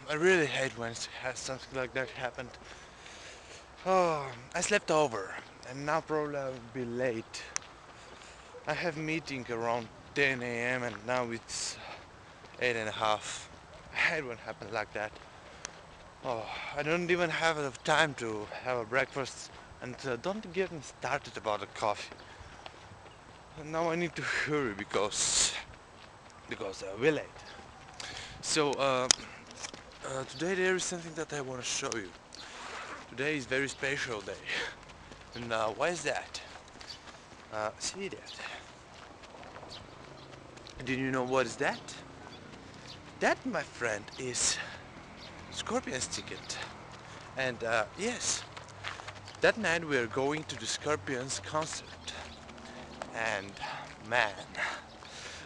I really hate when something like that happened. Oh, I slept over and now probably I will be late. I have meeting around 10 a.m. and now it's 8 and a half. I hate when it happens like that. Oh, I don't even have enough time to have a breakfast and don't get me started about the coffee. And now I need to hurry because we're late. So today there is something that I want to show you. Today is very special day. And why is that? See that? Did you know what is that? That, my friend, is Scorpion's ticket. And yes, that night we are going to the Scorpions concert. And man,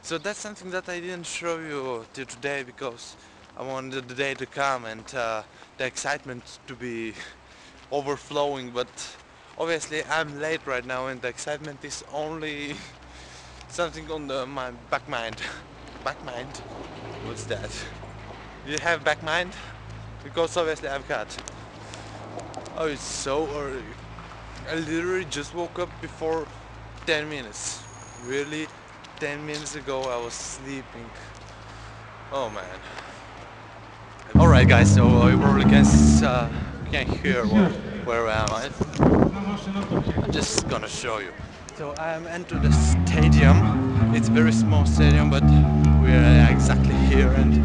so that's something that I didn't show you till today because I wanted the day to come and the excitement to be overflowing, but obviously I'm late right now and the excitement is only something on my back mind. Back mind? What's that? You have back mind? Because obviously I've got. Oh, it's so early. I literally just woke up before 10 minutes. Really? 10 minutes ago I was sleeping. Oh man. Alright guys, so you probably can hear where I am. I'm just gonna show you. So I am into the stadium. It's a very small stadium, but we are exactly here and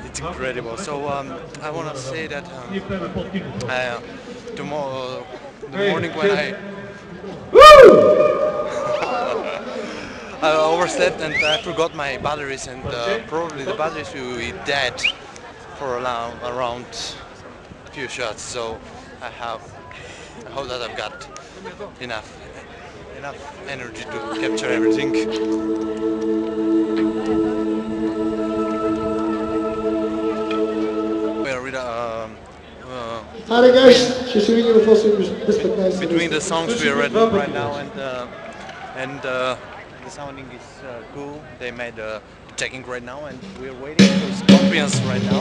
it's incredible. So I wanna say that tomorrow, the morning when I overslept and I forgot my batteries and probably the batteries will be dead for around a few shots. So I hope that I've got enough energy to capture everything. We're with Ale guys, szczęśliwie po prostu bezpieczne. between the songs we are right now and the sounding is cool. They made the checking right now and we're waiting for Scorpions right now.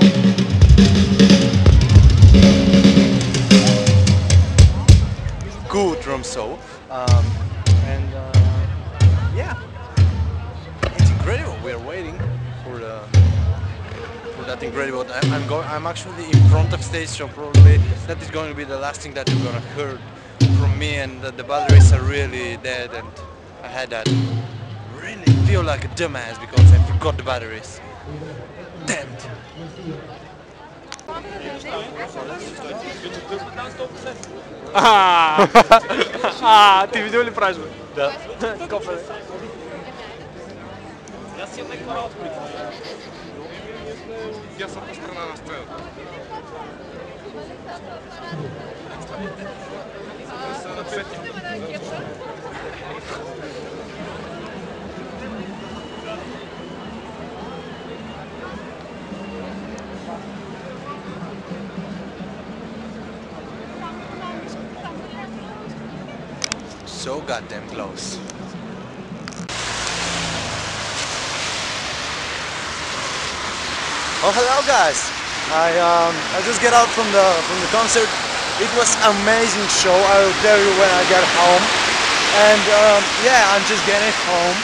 Cool drum solo. And yeah, it's incredible. We're waiting for that incredible. I'm actually in front of stage, so probably that is going to be the last thing that you're gonna hear from me. And the batteries are really dead, and I had that really feel like a dumbass because I forgot the batteries. Damned. Ah, ah, ти видео ли правиш, бе? Да. Копеле. Я с одной стороны на сцену. So goddamn close. Oh, hello guys! I just get out from the concert. It was amazing show. I will tell you when I get home. And yeah, I'm just getting home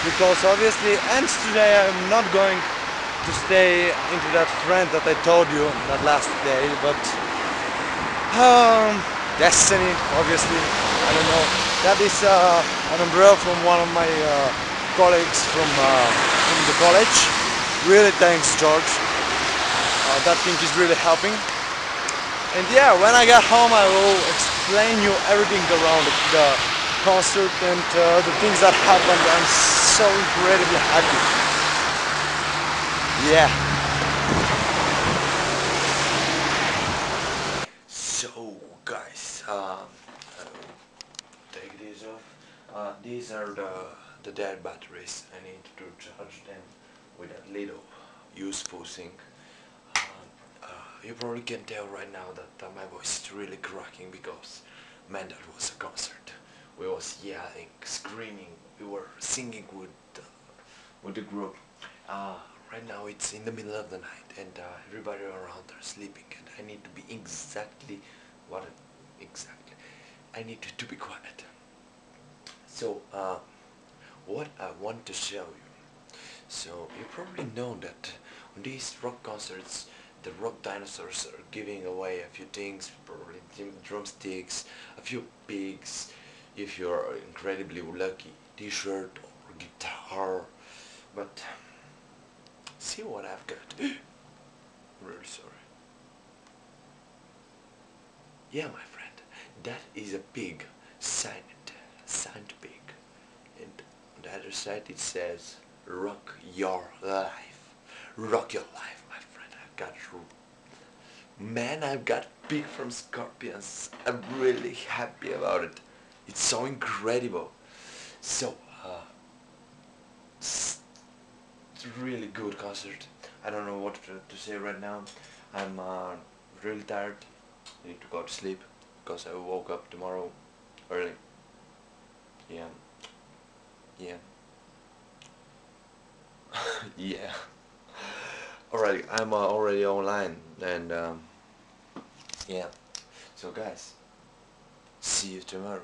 because obviously, and today I'm not going to stay into that friend that I told you that last day, but destiny, obviously. I don't know. That is an umbrella from one of my colleagues from the college. Really thanks, George. That thing is really helping. And yeah, when I get home, I will explain you everything around the concert and the things that happened. I'm so incredibly happy. Yeah. So, guys, take these off. These are the dead batteries. I need to charge them with a little useful thing. You probably can tell right now that my voice is really cracking because, man, that was a concert. We was yelling, screaming, we were singing with the group. Right now it's in the middle of the night and everybody around are sleeping and I need to be exactly I need to be quiet. So what I want to show you. So you probably know that on these rock concerts the rock dinosaurs are giving away a few things, probably drumsticks, a few pigs, if you're incredibly lucky, t-shirt or guitar. But see what I've got. Really sorry. Yeah, my friend, that is a pig, signed pig. And on the other side it says, rock your life. Rock your life, my friend. I've got pig from Scorpions. I'm really happy about it. It's so incredible. So, it's really good concert. I don't know what to say right now. I'm really tired. I need to go to sleep because I woke up tomorrow early. Yeah. Yeah. Yeah. Alright, I'm already online and yeah. So guys, see you tomorrow.